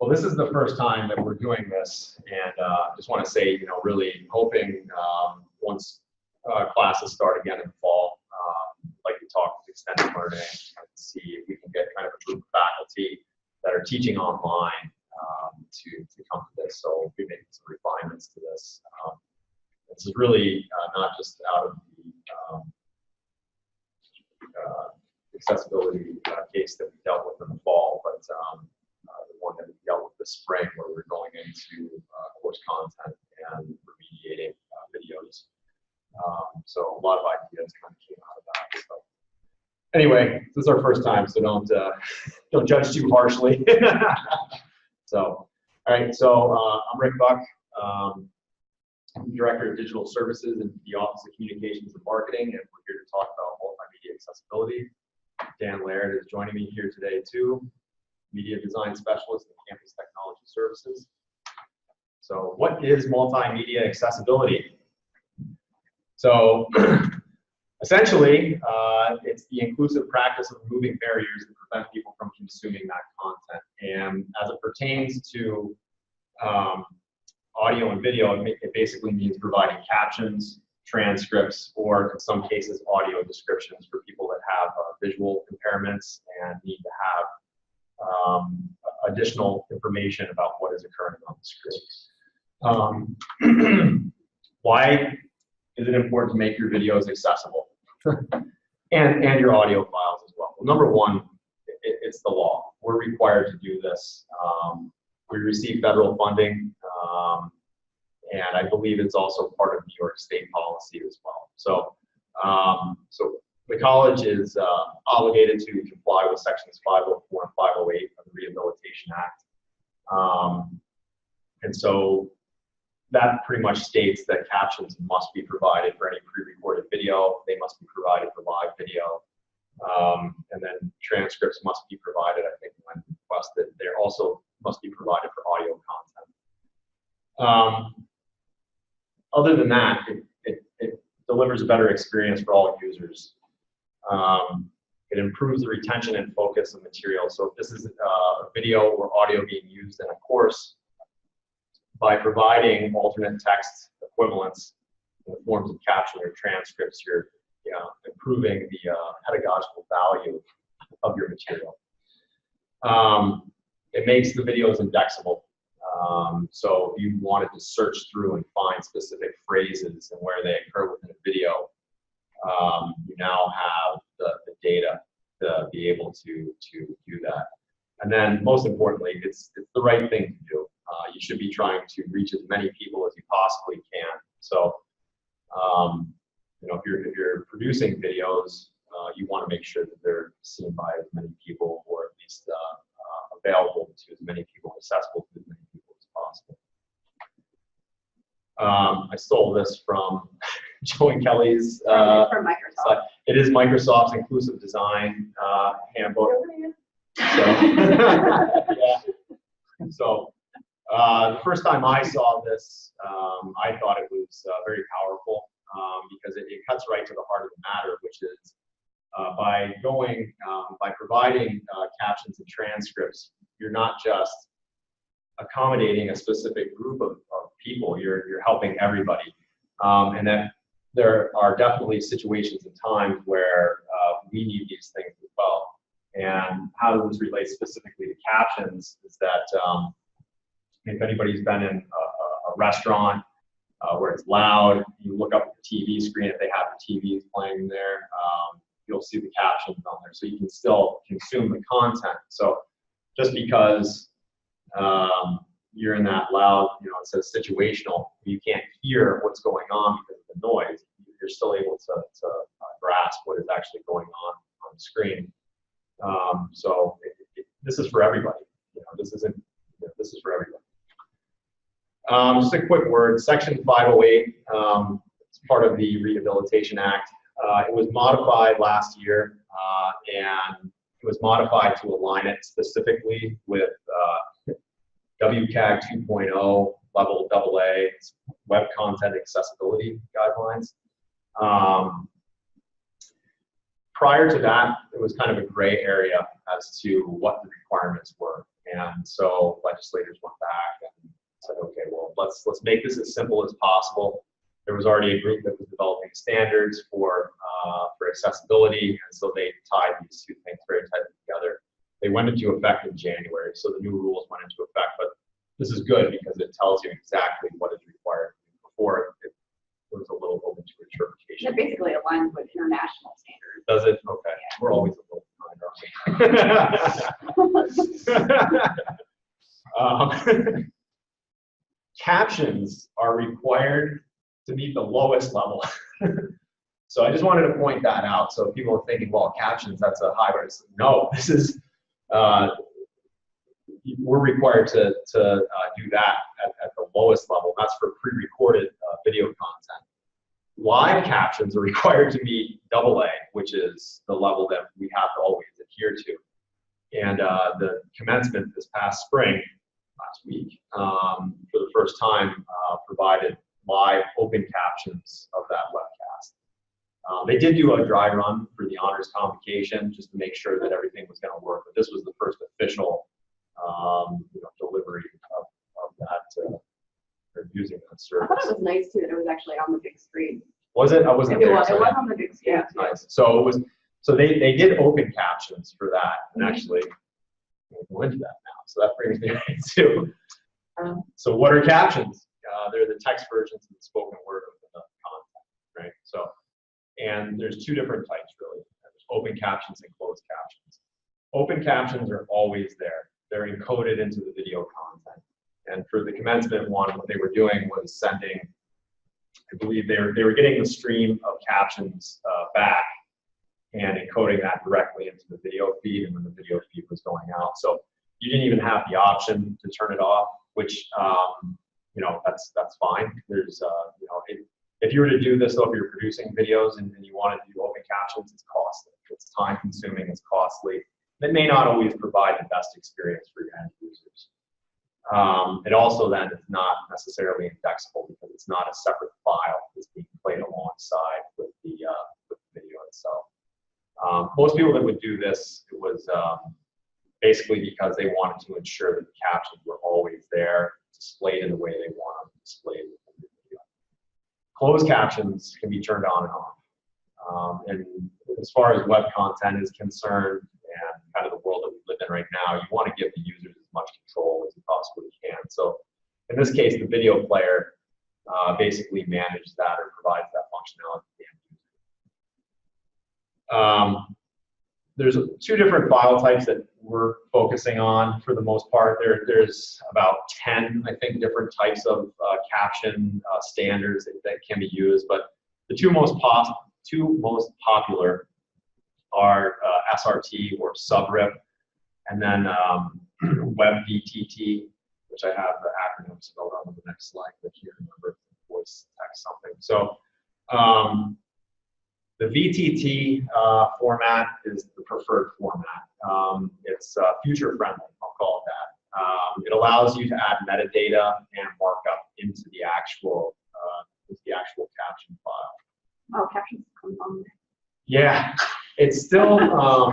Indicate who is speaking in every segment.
Speaker 1: Well, this is the first time that we're doing this, and just want to say, really hoping once classes start again in the fall, like we talked with extended learning, and see if we can get kind of a group of faculty that are teaching online to come to this. So we'll be making some refinements to this. This is really not just out of the accessibility case that we dealt with in the fall, but the one that we dealt with this spring, where we're going into course content and remediating videos. So a lot of ideas kind of came out of that. So anyway, this is our first time, so don't judge too harshly. So, all right. So I'm Rick Buck, I'm Director of Digital Services in the Office of Communications and Marketing, and we're here to talk about multimedia accessibility. Dan Laird is joining me here today too, Media Design Specialist in Campus Technology Services. So what is multimedia accessibility? So essentially, it's the inclusive practice of removing barriers that prevent people from consuming that content. And as it pertains to audio and video, it basically means providing captions, transcripts, or in some cases, audio descriptions for people that have visual impairments and need to have additional information about what is occurring on the screen. Why is it important to make your videos accessible? and your audio files as well? Well, number one, it's the law. We're required to do this. We receive federal funding, and I believe it's also part of New York State policy as well. So, so the college is obligated to comply with sections 504 and 508 of the Rehabilitation Act. And so that pretty much states that captions must be provided for any pre-recorded video. They must be provided for live video. And then transcripts must be provided, I think, when requested. They also must be provided for audio content. Other than that, it delivers a better experience for all users. It improves the retention and focus of material. So if this is a video or audio being used in a course, by providing alternate text equivalents in the forms of caption or transcripts, you're improving the pedagogical value of your material. It makes the videos indexable. So if you wanted to search through and find specific phrases and where they occur within a video, you now have the data to be able to do that. And then most importantly, it's the right thing to do. You should be trying to reach as many people as you possibly can. So, if you're producing videos, you want to make sure that they're seen by as many people, or at least available to as many people, accessible to as many people as possible. I stole this from Joe and Kelly's.
Speaker 2: From Microsoft.
Speaker 1: It is Microsoft's Inclusive Design Handbook. So, yeah. So the first time I saw this, I thought it was very powerful because it cuts right to the heart of the matter, which is by providing captions and transcripts, you're not just accommodating a specific group of people, you're helping everybody. And that there are definitely situations and times where we need these things as well. And how this relates specifically to captions is that if anybody's been in a restaurant where it's loud, you look up at the TV screen, if they have the TVs playing there, you'll see the captions on there. So you can still consume the content. So just because you're in that loud, it says situational, you can't hear what's going on because of the noise, you're still able to grasp what is actually going on the screen. So this is for everybody. This is for everybody. Just a quick word. Section 508 is part of the Rehabilitation Act. It was modified last year, and it was modified to align it specifically with WCAG 2.0 level AA, Web Content Accessibility Guidelines. Prior to that, it was kind of a gray area as to what the requirements were. And so legislators went back and said, okay, well, let's make this as simple as possible. There was already a group that was developing standards for accessibility, and so they tied these two things very tightly together. They went into effect in January, so the new rules went into effect. But this is good because it tells you exactly what is required. Before it was a little open to interpretation.
Speaker 2: It basically aligns with international standards.
Speaker 1: Does it? Okay. Yeah. We're always a little behind, aren't we? Captions are required to meet the lowest level. So I just wanted to point that out. So people are thinking, well, captions, that's a high bar. No, this is, we're required to do that at the lowest level. That's for pre-recorded video content. Live captions are required to meet AA, which is the level that we have to always adhere to. And the commencement this past spring, last week, for the first time, provided live open captions of that webcast. They did do a dry run for the honors convocation just to make sure that everything was going to work, but this was the first official delivery of that, or using that service.
Speaker 2: I thought it was nice too that it was actually on the big screen.
Speaker 1: Was it? I wasn't there.
Speaker 2: It was on the big screen.
Speaker 1: Yeah, nice. So it was. So they did open captions for that, and actually we'll go into that now. So that brings me to. So what are captions? They're the text versions of the spoken word of the content, right? So, and there's two different types really. There's open captions and closed captions. Open captions are always there. They're encoded into the video content. And for the commencement one, what they were doing was sending, I believe they were getting the stream of captions back and encoding that directly into the video feed, and then the video feed was going out. So you didn't even have the option to turn it off, which that's fine. There's if you were to do this though, if you're producing videos and you wanted to do open captions, it's costly. It's time consuming, it's costly. It may not always provide the best experience for your end users. It also then is not necessarily indexable because it's not a separate file that's being played alongside with the video itself. Most people that would do this, it was basically because they wanted to ensure that the captions were always there, displayed in the way they want them displayed within the video. Closed captions can be turned on and off. And as far as web content is concerned, and kind of the world that we live in right now, you want to give the users as much control as you possibly can. So in this case, the video player basically manages that or provides that functionality to the end user. There's two different file types that we're focusing on for the most part. There's about 10, I think, different types of caption standards that can be used, but the two most popular are SRT or subrip, and then WebVTT, which I have the acronym spelled out on the next slide, but you remember voice text something. So the VTT format is the preferred format. It's future friendly, I'll call it that. It allows you to add metadata and markup into the actual caption file.
Speaker 2: Oh, captions come on there.
Speaker 1: Yeah, it's still, I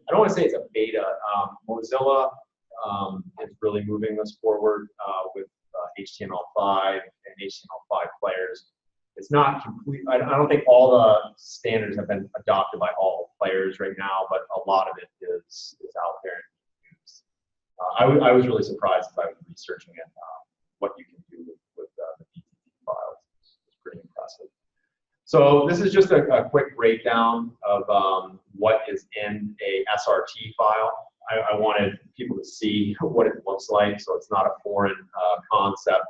Speaker 1: don't want to say it's a beta. Mozilla is really moving this forward with HTML5 and HTML5 players. It's not complete. I don't think all the standards have been adopted by all players right now, but a lot of it is out there and used. I was really surprised as I was researching it, what you can do with the VTT files. It's pretty impressive. So this is just a quick breakdown of what is in a SRT file. I wanted people to see what it looks like, so it's not a foreign concept.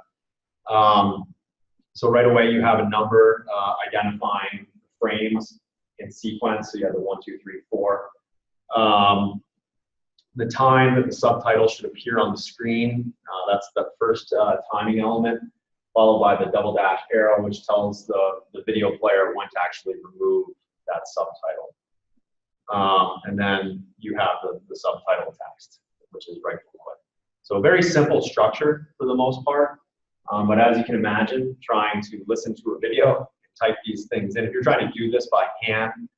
Speaker 1: So right away you have a number identifying frames in sequence. So you have the 1, 2, 3, 4. The time that the subtitle should appear on the screen, that's the first timing element, followed by the double dash arrow, which tells the video player when to actually remove that subtitle. And then you have the subtitle text, which is right below it. So a very simple structure for the most part. But as you can imagine, trying to listen to a video, type these things in. If you're trying to do this by hand,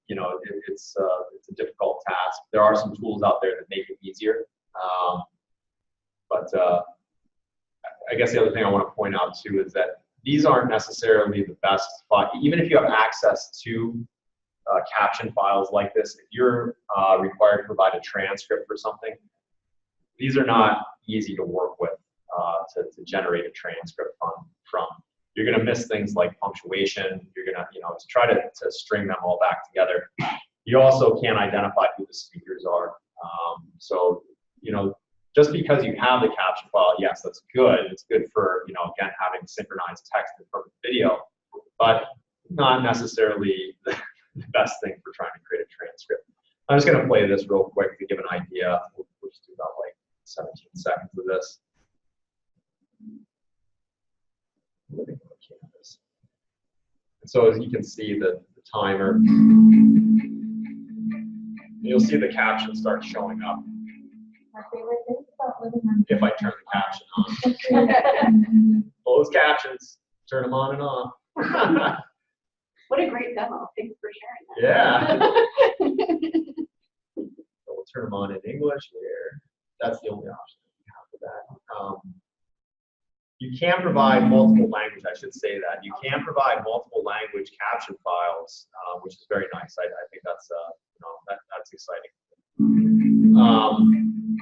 Speaker 1: it's a difficult task. There are some tools out there that make it easier. But I guess the other thing I want to point out too is that these aren't necessarily the best, even if you have access to caption files like this, if you're required to provide a transcript for something, these are not easy to work with to generate a transcript from. You're going to miss things like punctuation. You're going to, to try to string them all back together. You also can't identify who the speakers are. So, just because you have the caption file, yes, that's good. It's good for, again, having synchronized text in front of the video, but not necessarily the best thing for trying to create a transcript. I'm just going to play this real quick to give an idea. We'll just do about like 17 seconds of this. And so as you can see the timer, you'll see the caption start showing up. If I turn the caption on. Close captions, turn them on and off.
Speaker 2: What a great demo. Thanks for sharing
Speaker 1: Yeah.
Speaker 2: that.
Speaker 1: So we'll turn them on in English here. That's the only option we have for that. You can provide multiple language, I should say that. You can provide multiple language caption files, which is very nice. I think that's, that's exciting.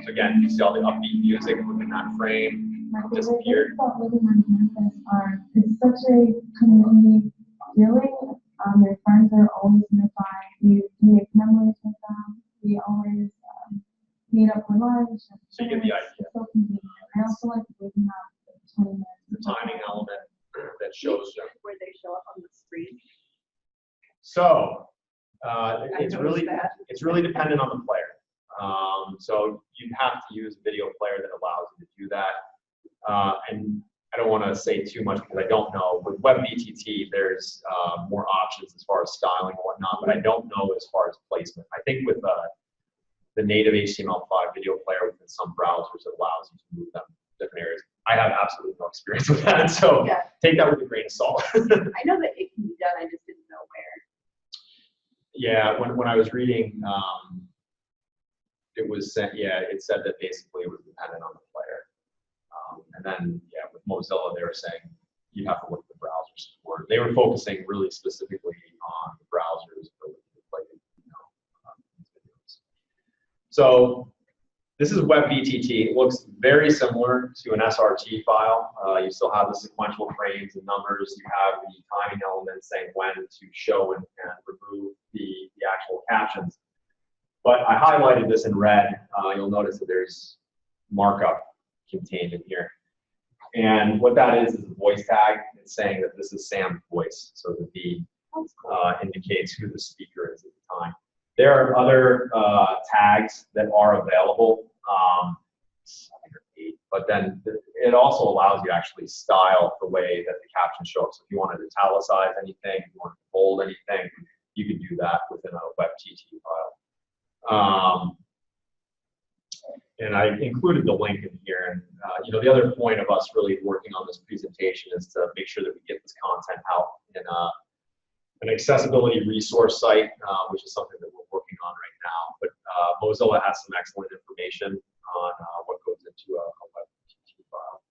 Speaker 1: So again, you see all the upbeat music within that frame disappeared.
Speaker 3: Living on campus it's such a community feeling. Your friends are always nearby. You make memories with them. We always meet up for lunch.
Speaker 1: So you get the idea.
Speaker 3: It's so convenient. I also like waking up 20 minutes.
Speaker 1: The timing element that shows them.
Speaker 2: Where they show up on the screen.
Speaker 1: So
Speaker 2: noticed that.
Speaker 1: it's really dependent on the player. So you have to use a video player that allows you to do that. And I don't want to say too much because I don't know. With WebVTT, there's more options as far as styling and whatnot, but I don't know as far as placement. I think with the native HTML5 video player within some browsers, it allows you to move them to different areas. I have absolutely no experience with that, so
Speaker 2: Yeah.
Speaker 1: take that with a grain of salt.
Speaker 2: I know that it can be done, I just didn't know where.
Speaker 1: Yeah, when I was reading, it was said, it said that basically it was dependent on the player. And then, with Mozilla, they were saying you have to look at the browser support. They were focusing really specifically on the browsers for videos. So this is WebVTT. It looks very similar to an SRT file. You still have the sequential frames and numbers. You have the timing elements saying when to show and remove the actual captions. But I highlighted this in red. You'll notice that there's markup contained in here. And what that is a voice tag. It's saying that this is Sam's voice. So the V indicates who the speaker is at the time. There are other tags that are available, but then it also allows you to actually style the way that the captions show up. So if you want to italicize anything, if you want to bold anything, you can do that within a WebTT file. And I included the link in here. And the other point of us really working on this presentation is to make sure that we get this content out in an accessibility resource site, which is something that we're working on right now. But Mozilla has some excellent information on what goes into a WebTT file.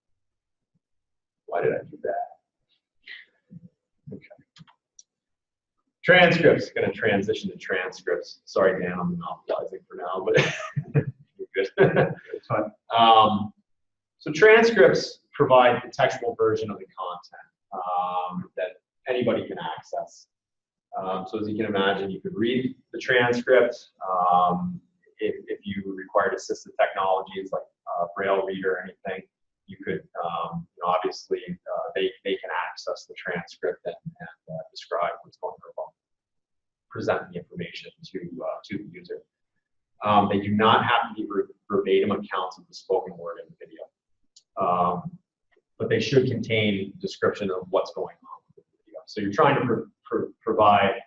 Speaker 1: Why did I do that? Okay. Transcripts, going to transition to transcripts. Sorry, Dan, I'm monopolizing for now, but you're good. It's fine. So transcripts provide the textual version of the content that anybody can access. So as you can imagine, you could read the transcript. If you required assistive technologies like Braille reader or anything, you could, obviously, they can access the transcript and describe what's going on, present the information to the user. They do not have to be verbatim accounts of the spoken word in the video, but they should contain description of what's going on with the video. So you're trying to provide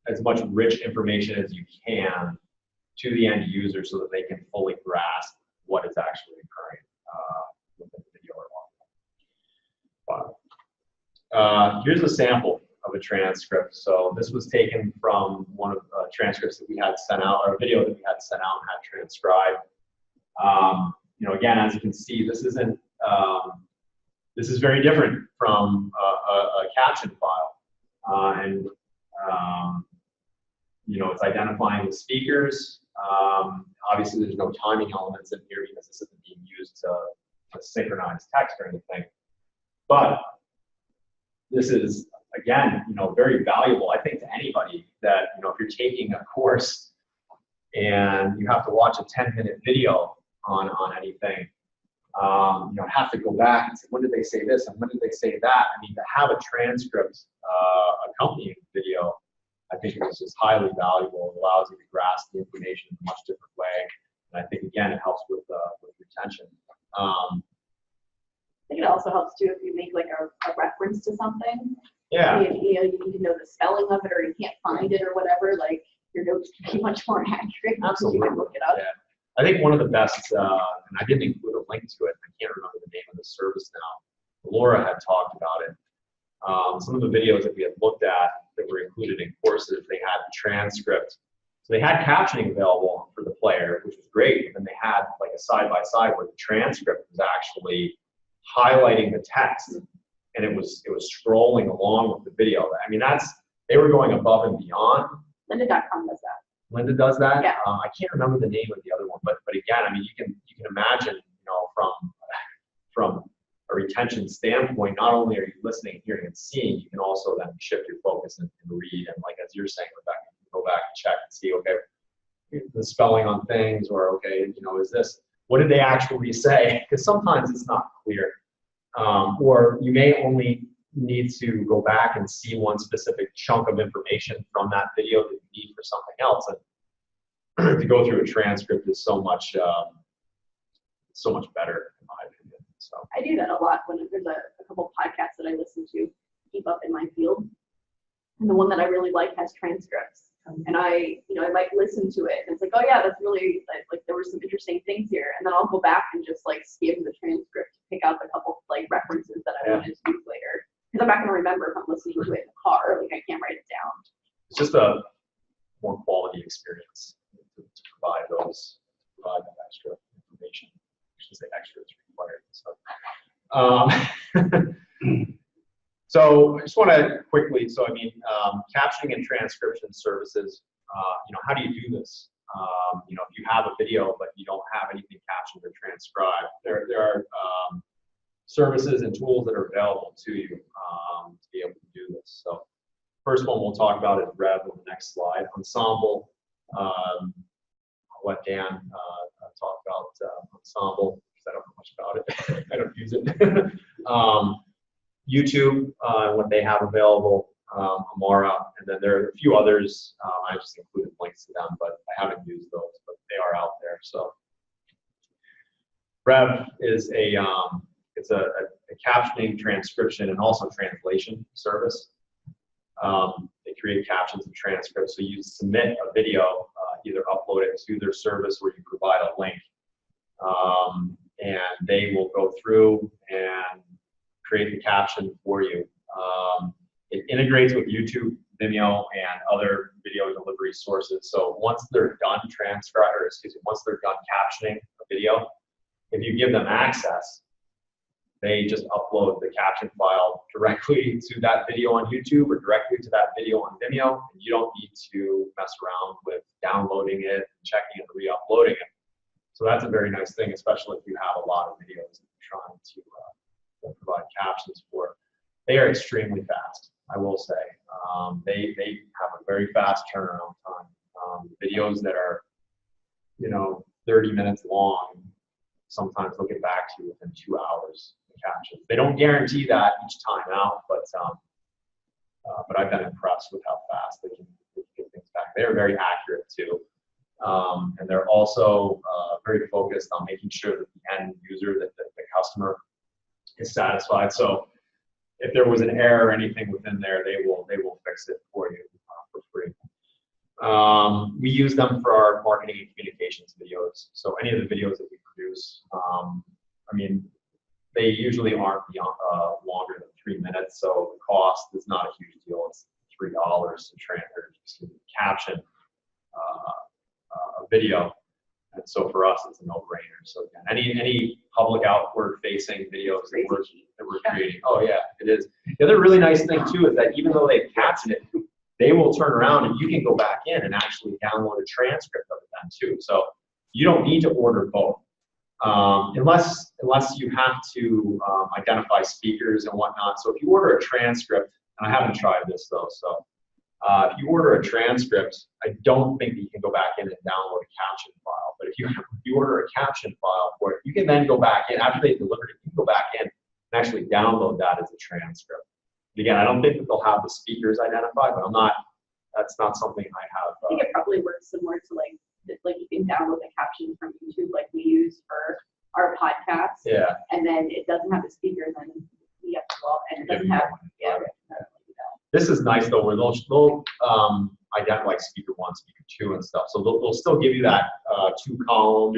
Speaker 1: as much rich information as you can to the end user so that they can fully grasp what is actually occurring within the video or audio file. Here's a sample of a transcript. So this was taken from one of the transcripts that we had sent out, or a video that we had sent out and had transcribed. You know, again, as you can see, this isn't, this is very different from a caption file. You know, it's identifying the speakers. Obviously, there's no timing elements in here because this isn't being used to synchronize text or anything. But this is, again, you know, very valuable, I think, to anybody that, you know, if you're taking a course and you have to watch a 10-minute video on anything, you know, have to go back and say, when did they say this and when did they say that? I mean, to have a transcript accompanying the video, I think it's just highly valuable. It allows you to grasp the information in a much different way. And I think, again, it helps with retention.
Speaker 2: I think it also helps too if you make like a reference to something.
Speaker 1: Yeah.
Speaker 2: You know, you need to know the spelling of it, or you can't find it, or whatever. Like your notes can be much more accurate.
Speaker 1: Absolutely.
Speaker 2: You can look it up.
Speaker 1: Yeah. I think one of the best, and I didn't include a link to it. I can't remember the name of the service now. Laura had talked about it. Some of the videos that we had looked at that were included in courses, they had the transcript. So they had captioning available for the player, which was great. And then they had like a side-by-side where the transcript was actually highlighting the text, and it was scrolling along with the video. I mean, they were going above and beyond.
Speaker 2: Lynda.com does that.
Speaker 1: Lynda does that.
Speaker 2: Yeah.
Speaker 1: I can't remember the name of the other one, but again, I mean, you can imagine, you know, from a retention standpoint, not only are you listening, hearing, and seeing, you can also then shift your focus and read. And like as you're saying, Rebecca, you can go back and check and see, okay, the spelling on things, or okay, you know, what did they actually say? Because sometimes it's not clear, or you may only need to go back and see one specific chunk of information from that video that you need for something else. And to go through a transcript is so much better, in my opinion. So
Speaker 2: I do that a lot when there's a couple podcasts that I listen to, keep up in my field. And the one that I really like has transcripts. And I might listen to it and it's like, oh yeah, that's really, like there were some interesting things here. And then I'll go back and just like skim the transcript to pick out a couple like references that I want to use later. Because I'm not going to remember if I'm listening to it in the car. Like I can't write it down.
Speaker 1: it's just a more quality experience to provide that extra information. I should say extra is required. So, so I just want to quickly, so I mean, captioning and transcription services, you know, how do you do this? You know, if you have a video, but you don't have anything captioned or transcribed, there are services and tools that are available to you to be able to do this. So first one we'll talk about is Rev on the next slide. Ensemble, I'll let Dan talk about Ensemble, because I don't know much about it. I don't use it. YouTube, what they have available, Amara, and then there are a few others. I just included links to them, but I haven't used those, but they are out there. So Rev is it's a captioning, transcription, and also translation service. They create captions and transcripts. So you submit a video, either upload it to their service or you provide a link, and they will go through and create the caption for you. It integrates with YouTube, Vimeo, and other video delivery sources. So once they're done once they're done captioning a video, if you give them access, they just upload the caption file directly to that video on YouTube or directly to that video on Vimeo, and you don't need to mess around with downloading it, checking and re-uploading it. So that's a very nice thing, especially if you have a lot of videos that you're trying to provide captions for. They are extremely fast, I will say. They have a very fast turnaround time. Videos that are, you know, 30 minutes long, sometimes they'll get back to you within 2 hours. Captions. They don't guarantee that each time out, but I've been impressed with how fast they can get things back. They're very accurate too, and they're also very focused on making sure that the end user, that the customer, is satisfied. So if there was an error or anything within there, they will fix it for you for free. We use them for our marketing and communications videos. So any of the videos that we produce, I mean, they usually aren't beyond, longer than 3 minutes, so the cost is not a huge deal. It's $3 to caption a video. And so for us, it's a no-brainer. So again, any public outward-facing videos that we're creating, oh yeah, it is. The other really nice thing too is that even though they caption it, they will turn around and you can go back in and actually download a transcript of it then too. So you don't need to order both, unless you have to identify speakers and whatnot. So if you order a transcript, and I haven't tried this though, so if you order a transcript, I don't think that you can go back in and download a caption file. But if you order a caption file for it, you can then go back in after they delivered it. You can go back in and actually download that as a transcript. And again, I don't think that they'll have the speakers identified, but that's not something I have.
Speaker 2: I think it probably works similar to like you can download the captions from YouTube like we use for our podcast.
Speaker 1: Yeah.
Speaker 2: And then it doesn't have the speakers and it doesn't have
Speaker 1: This is nice though, where they'll identify like speaker 1, speaker 2 and stuff. So they'll still give you that 2-column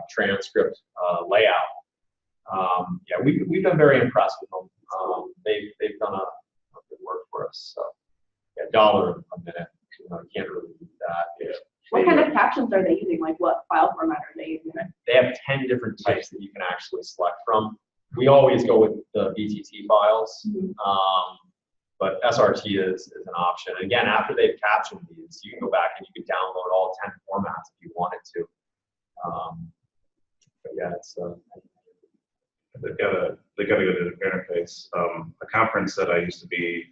Speaker 1: transcript layout. Yeah, we've been very impressed with them. They've done a good work for us. So yeah, $1 a minute. You can't really beat that. Yeah.
Speaker 2: What kind of captions are they using? Like what file format are they using?
Speaker 1: They have 10 different types that you can actually select from. We always go with the BTT files. But SRT is an option. And again, after they've captioned these, you can go back and you can download all 10 formats if you wanted to. But yeah, it's
Speaker 4: they've got a good interface. A conference that I used to be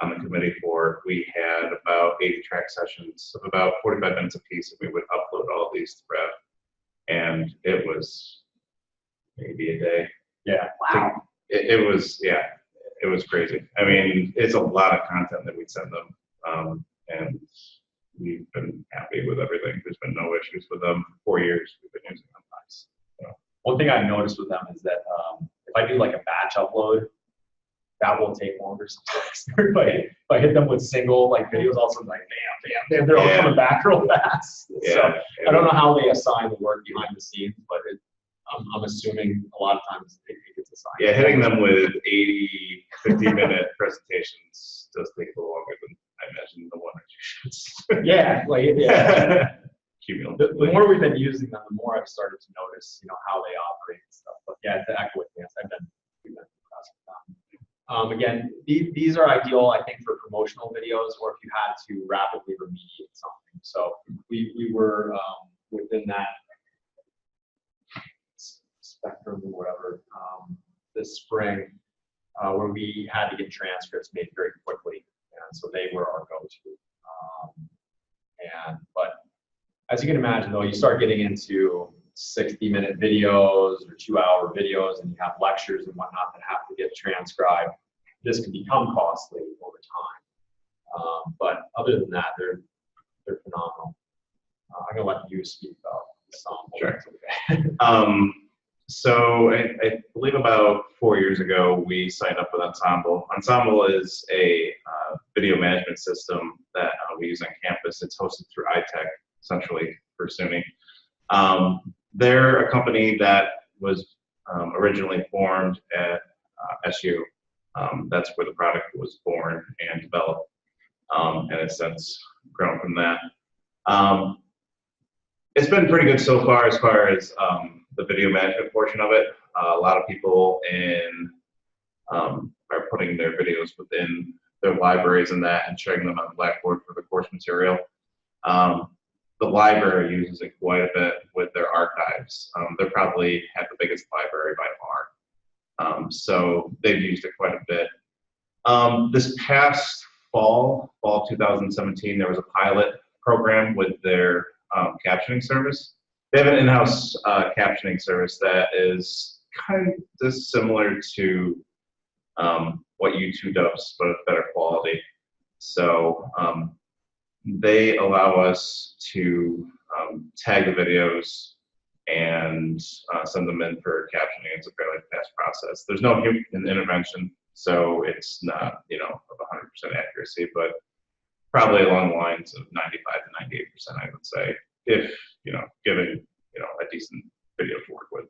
Speaker 4: on the committee for, we had about 80 track sessions of about 45 minutes apiece, and we would upload all these to Rev, and it was maybe a day.
Speaker 1: Yeah.
Speaker 2: Wow.
Speaker 4: It was, yeah. It was crazy. I mean, it's a lot of content that we'd send them, and we've been happy with everything. There's been no issues with them. For 4 years, we've been using them. Nice. So.
Speaker 1: One thing I've noticed with them is that if I do like a batch upload, that will take longer sometimes. If I hit them with single like videos, all of a sudden like bam, they're all coming back real fast.
Speaker 4: Yeah,
Speaker 1: so I don't know how they assign the work behind the scenes, but I'm assuming a lot of times it gets assigned.
Speaker 4: Yeah, hitting them with 80, 50-minute presentations does take a little longer than I imagine the one or two shoots.
Speaker 1: Yeah.
Speaker 4: Cumulatively.
Speaker 1: The more we've been using them, the more I've started to notice, how they operate and stuff. But yeah, to echo with Vance, we've been impressed with them. Again, these are ideal, I think, for promotional videos or if you had to rapidly remediate something. So we were within that spectrum or whatever this spring where we had to get transcripts made very quickly, and so they were our go-to. But as you can imagine, though, you start getting into 60-minute videos or 2-hour videos, and you have lectures and whatnot that have to get transcribed. This can become costly over time. But other than that, they're phenomenal. I'm gonna let you speak about Ensemble.
Speaker 4: Sure. So I believe about 4 years ago, we signed up with Ensemble. Ensemble is a video management system that we use on campus. It's hosted through iTech, essentially, for SUNY. They're a company that was originally formed at SU. That's where the product was born and developed, and it's since grown from that. It's been pretty good so far as the video management portion of it. A lot of people are putting their videos within their libraries and that and sharing them on Blackboard for the course material. The library uses it quite a bit with their archives. They probably have the biggest library by far. So they've used it quite a bit. This past fall 2017, there was a pilot program with their captioning service. They have an in-house captioning service that is kind of similar to what YouTube does, but better quality. So they allow us to tag the videos and send them in for captioning. It's a fairly fast process. There's no human intervention, so it's not, of 100% accuracy, but probably along the lines of 95 to 98%, I would say, if, given, a decent video to work with.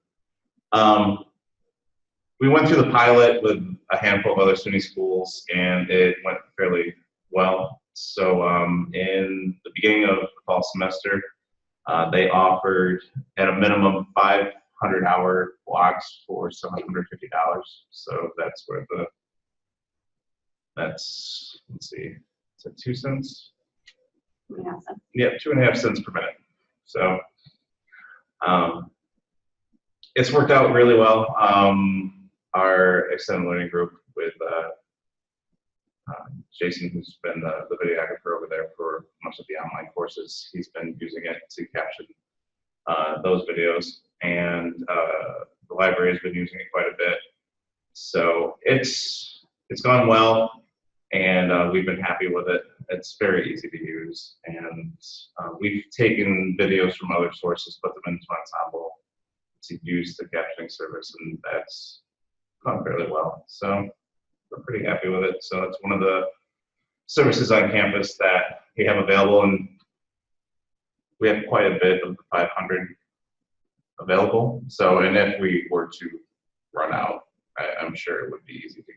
Speaker 4: we went through the pilot with a handful of other SUNY schools, and it went fairly well. So in the beginning of the fall semester, they offered at a minimum 500-hour blocks for $750. So that's where let's see, is it 2 cents?
Speaker 2: Yeah, so
Speaker 4: Yeah, 2.5 cents per minute. So it's worked out really well. Our extended learning group with Jason, who's been the videographer over there for most of the online courses, he's been using it to caption those videos, and the library has been using it quite a bit. So it's gone well, and we've been happy with it. It's very easy to use, and we've taken videos from other sources, put them into Ensemble to use the captioning service, and that's gone fairly well. So we're pretty happy with it. So it's one of the services on campus that we have available, and we have quite a bit of the 500 available. So, and if we were to run out, I'm sure it would be easy to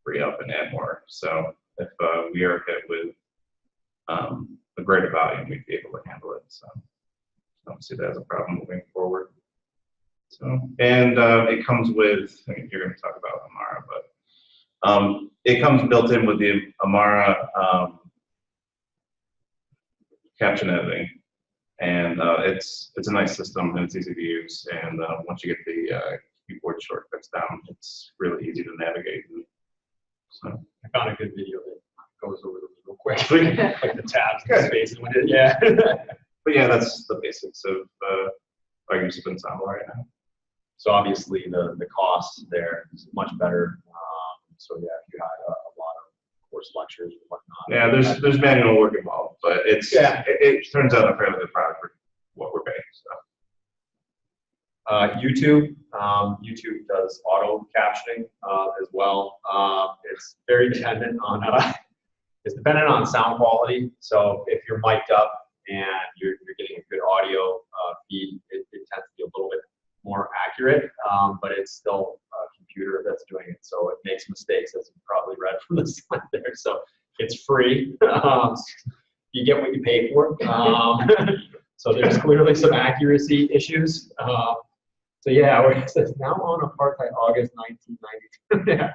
Speaker 4: free up and add more. So if we are hit with a greater volume, we'd be able to handle it. So I don't see that as a problem moving forward. So, and it comes with, I mean, you're going to talk about Amara, but it comes built in with the Amara caption editing, and it's a nice system, and it's easy to use. And once you get the keyboard shortcuts down, it's really easy to navigate. And so
Speaker 1: I found a good video that goes over those real quickly, like the tabs and space and it. Yeah.
Speaker 4: but yeah, that's the basics of our use of Ensemble right now.
Speaker 1: So obviously the cost there is much better. So yeah, if you had a lot of course lectures and whatnot.
Speaker 4: Yeah, there's manual work involved, but it's it turns out a fairly good product for what we're paying. So YouTube
Speaker 1: does auto captioning as well. It's very dependent on sound quality. So if you're mic'd up and you're getting a good audio feed, it tends to be a little bit more accurate, but it's still a computer that's doing it, so it makes mistakes, as you probably read from the slide there. So it's free. You get what you pay for. So there's clearly some accuracy issues. So yeah, it says now on apartheid August 1992. Yeah.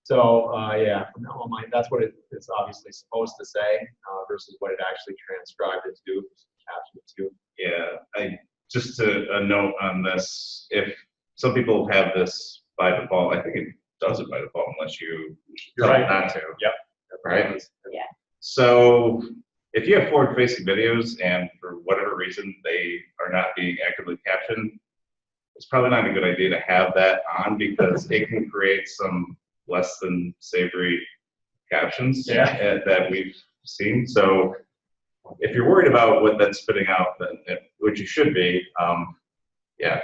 Speaker 1: So yeah, from now on, that's what it's obviously supposed to say versus what it actually transcribed it to, captioned it to. Yeah, just a note on this, if some people have this by default, I think it does it by default unless you tell it not to. Yep.
Speaker 4: Right?
Speaker 2: Yeah.
Speaker 4: So if you have forward-facing videos and for whatever reason they are not being actively captioned, it's probably not a good idea to have that on because it can create some less than savory captions that we've seen. So if you're worried about what that's spitting out, then which you should be, yeah,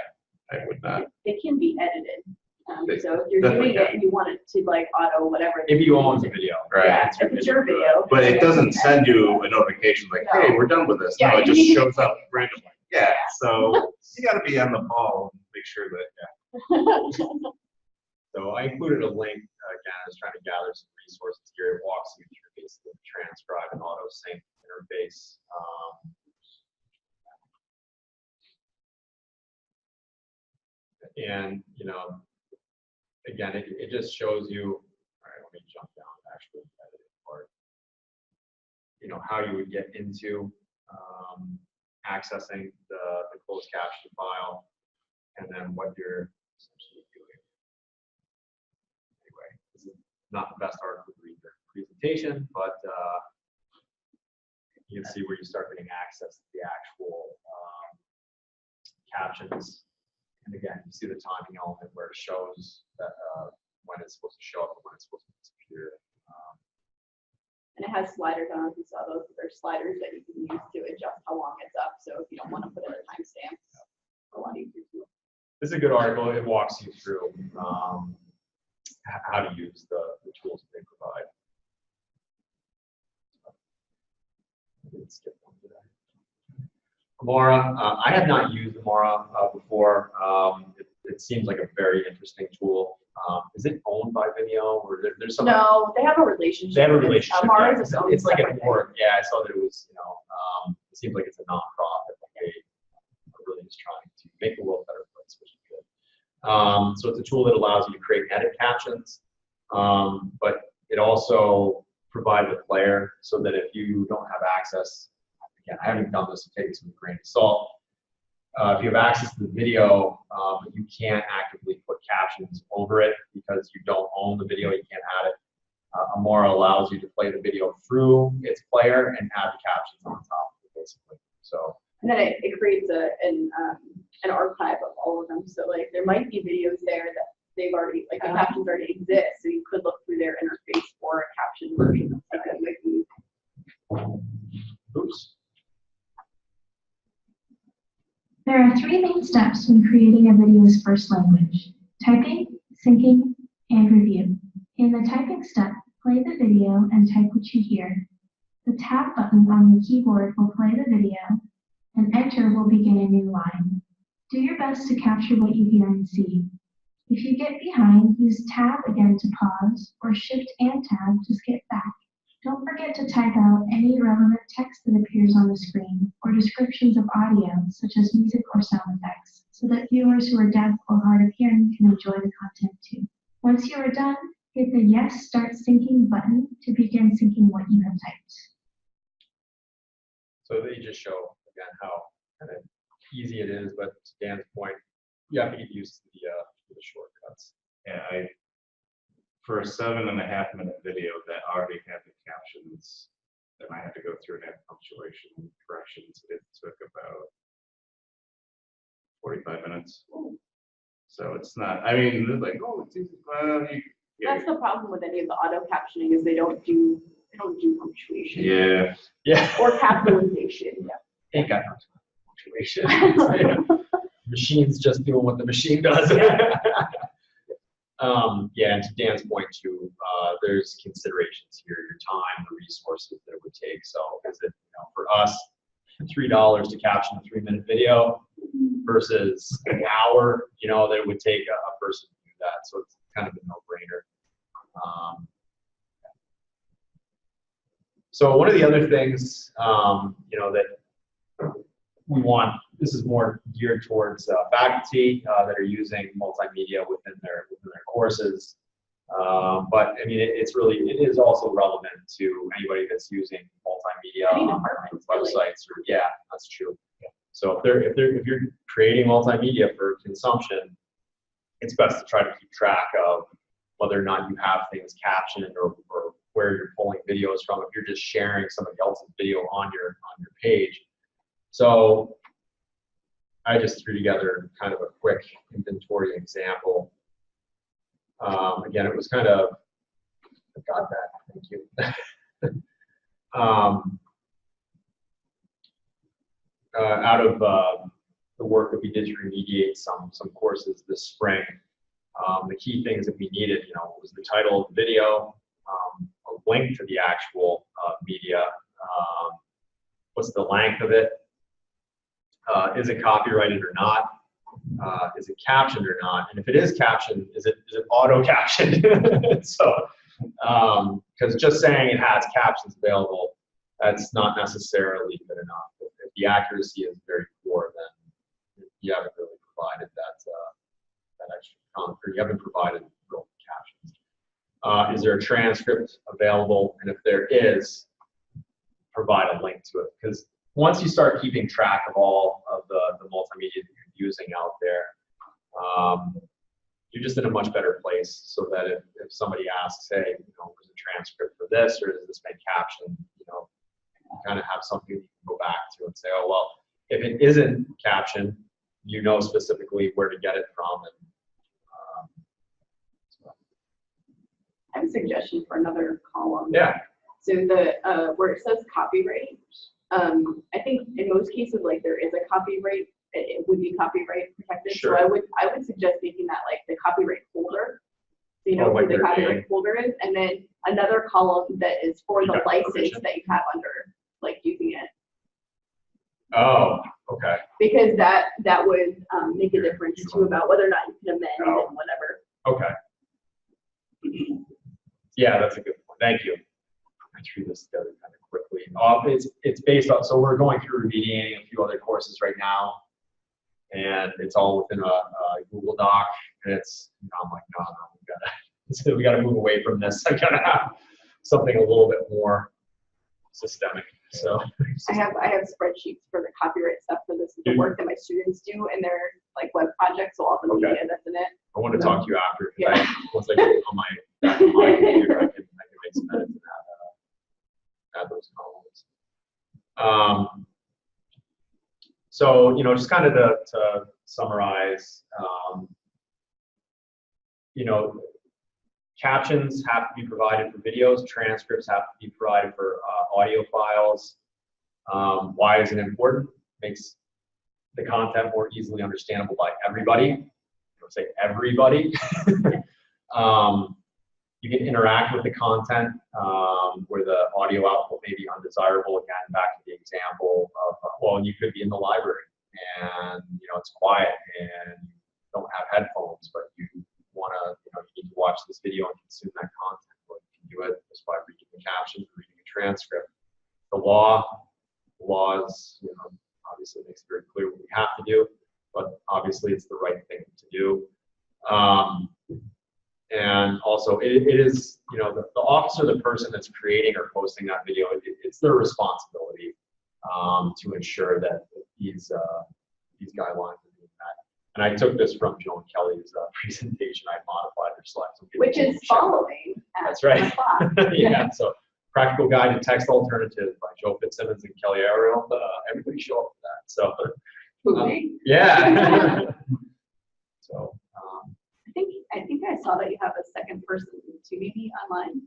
Speaker 4: I would not.
Speaker 2: It can be edited. So if you're doing it and you want it to like auto whatever.
Speaker 1: If you own the video.
Speaker 4: Right.
Speaker 2: Yeah, if it's your video.
Speaker 4: But it doesn't send you a notification like, hey, we're done with this.
Speaker 2: Yeah,
Speaker 4: No, it just shows up
Speaker 1: randomly.
Speaker 4: Yeah, so you got to be on the ball and make sure that,
Speaker 1: So I included a link, again, I was trying to gather some resources here. It walks you through basically the transcribe and auto sync interface. And, you know, again, it just shows you, all right, let me jump down to actually the editing part. You know, how you would get into accessing the closed caption file, and then what you're essentially doing. Anyway, this is not the best article to read the presentation, but you can see where you start getting access to the actual captions. And again, you see the timing element where it shows that when it's supposed to show up and when it's supposed to disappear.
Speaker 2: And it has sliders. I don't know if you saw those. There's sliders that you can use to adjust how long it's up. So if you don't want to put in a timestamp, it's a lot easier to.
Speaker 1: This is a good article. It walks you through how to use the tools that they provide. I didn't skip one today. Amara, I have not used Amara before. It seems like a very interesting tool. Is it owned by Vimeo, or there's some?
Speaker 2: No, they have a relationship.
Speaker 1: They have a relationship.
Speaker 2: Mars
Speaker 1: Yeah.
Speaker 2: is own
Speaker 1: It's like a
Speaker 2: separate thing.
Speaker 1: more, yeah, I saw that it was, it seems like it's a nonprofit. Like they are really just trying to make the world a better place, which is good. So it's a tool that allows you to create and edit captions, but it also provides a player so that if you don't have access, again, I haven't done this, so take this with a grain of salt. If you have access to the video, but you can't actively put captions over it because you don't own the video, you can't add it. Amara allows you to play the video through its player and add the captions on top, basically. So.
Speaker 2: And then it creates an archive of all of them. So like there might be videos there that they've already, like the captions already exist, so you could look through their interface for a caption version of that that might be.
Speaker 1: Oops.
Speaker 3: There are 3 main steps when creating a video's first language: typing, syncing, and review. In the typing step, play the video and type what you hear. The tab button on the keyboard will play the video, and enter will begin a new line. Do your best to capture what you hear and see. If you get behind, use tab again to pause, or shift and tab to skip back. Don't forget to type out any relevant text that appears on the screen, or descriptions of audio, such as music or sound effects, so that viewers who are deaf or hard of hearing can enjoy the content too. Once you are done, hit the Yes Start Syncing button to begin syncing what you have typed.
Speaker 1: So they just show, again, how kind of easy it is, but to Dan's point, you have to get used to the shortcuts.
Speaker 4: Yeah, for a 7.5-minute video that already had the captions, then I had to go through and add punctuation corrections. It took about 45 minutes. So it's not, I mean, they're like, oh, it's easy.
Speaker 2: That's the problem with any of the auto captioning is they don't do punctuation.
Speaker 4: Yeah.
Speaker 1: Yeah.
Speaker 2: Or capitalization.
Speaker 1: Ain't got no punctuation. Machine's just doing what the machine does. Yeah, and to Dan's point too, there's considerations here, your time, the resources that it would take. So is it, for us, $3 to caption a 3-minute video versus an hour, that it would take a person to do that. So it's kind of a no-brainer. So one of the other things, that we want, this is more geared towards faculty that are using multimedia within their courses. But I mean, it is also relevant to anybody that's using multimedia
Speaker 2: Any
Speaker 1: on
Speaker 2: department, really.
Speaker 1: websites. Or, yeah, that's true. So if you're creating multimedia for consumption, it's best to try to keep track of whether or not you have things captioned or where you're pulling videos from. If you're just sharing somebody else's video on your page. So I just threw together kind of a quick inventory example. Again, it was kind of, I got that, thank you. Out of the work that we did to remediate some courses this spring, the key things that we needed, was the title of the video, a link to the actual media, what's the length of it, is it copyrighted or not? Is it captioned or not? And if it is captioned, is it auto captioned? So, because just saying it has captions available, that's not necessarily good enough. If the accuracy is very poor, then you haven't really provided that extra content, or you haven't provided real captions. Is there a transcript available? And if there is, provide a link to it. Because once you start keeping track of all of the multimedia that you're using out there, you're just in a much better place, so that if somebody asks, hey, there's a transcript for this, or has this been captioned, you kind of have something you can go back to and say, oh, well, if it isn't captioned, specifically where to get it from. And,
Speaker 2: I have a suggestion for another column.
Speaker 1: yeah.
Speaker 2: So the where it says copyright, I think in most cases, like there is a copyright, it would be copyright protected.
Speaker 1: Sure.
Speaker 2: So I would suggest making that like the copyright folder. So
Speaker 1: Oh, like
Speaker 2: who the
Speaker 1: their
Speaker 2: copyright
Speaker 1: name.
Speaker 2: folder is, and then another column that is for the
Speaker 1: Okay,
Speaker 2: license
Speaker 1: permission.
Speaker 2: that you have under like using it.
Speaker 1: Oh, okay.
Speaker 2: Because that would make a
Speaker 1: Your-
Speaker 2: difference
Speaker 1: your
Speaker 2: too about whether or not you can amend
Speaker 1: Oh.
Speaker 2: and whatever.
Speaker 1: Okay. Yeah, that's a good point. Thank you. I threw this together kind of quickly. It's based on, so we're going through remediating a few other courses right now, and it's all within a Google Doc, and I'm like, no, we gotta move away from this. I gotta have something a little bit more systemic. So
Speaker 2: I have spreadsheets for the copyright stuff for this is the work that my students do in their like web projects, so all the media that's in it.
Speaker 1: I want to talk to you after.
Speaker 2: Yeah.
Speaker 1: Once I get on my computer, I can make some edits and add those columns. So, just kind of to summarize, captions have to be provided for videos, transcripts have to be provided for audio files. Why is it important? Makes the content more easily understandable by everybody. I would say everybody. You can interact with the content where the audio output may be undesirable. Again, back to the example of, you could be in the library and it's quiet and you don't have headphones, but you want to, you need to watch this video and consume that content. Well, you can do it just by reading the captions, reading a transcript. The laws, obviously makes it very clear what we have to do, but obviously it's the right thing to do. And also it is, the officer, the person that's creating or posting that video, it's their responsibility to ensure that these guidelines are being met. And I took this from Joan Kelly's presentation. I modified her slides.
Speaker 2: Which is following.
Speaker 1: That's right. Yeah. So Practical Guide to Text Alternatives by Joe Fitzsimmons and Kelly Ariel. Everybody show up for that. So yeah. So
Speaker 2: I think I saw that you have a second person to maybe online.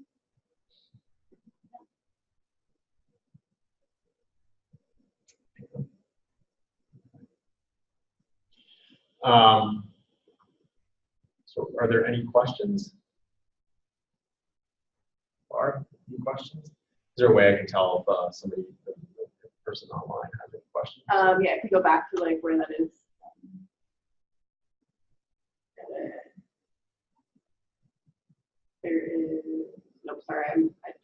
Speaker 1: So are there any questions? Barb, any questions? Is there a way I can tell if somebody, the person online has any questions?
Speaker 2: Yeah, if you go back to like where that is. There is, nope, sorry, I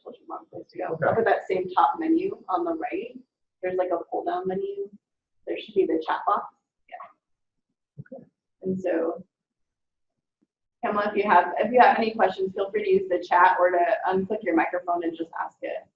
Speaker 2: told you the wrong place to go.
Speaker 1: Okay.
Speaker 2: Up at that same top menu on the right, there's like a pull down menu. There should be the chat box. Yeah.
Speaker 1: Okay.
Speaker 2: And so, Pamela, if you have any questions, feel free to use the chat or to unclick your microphone and just ask it.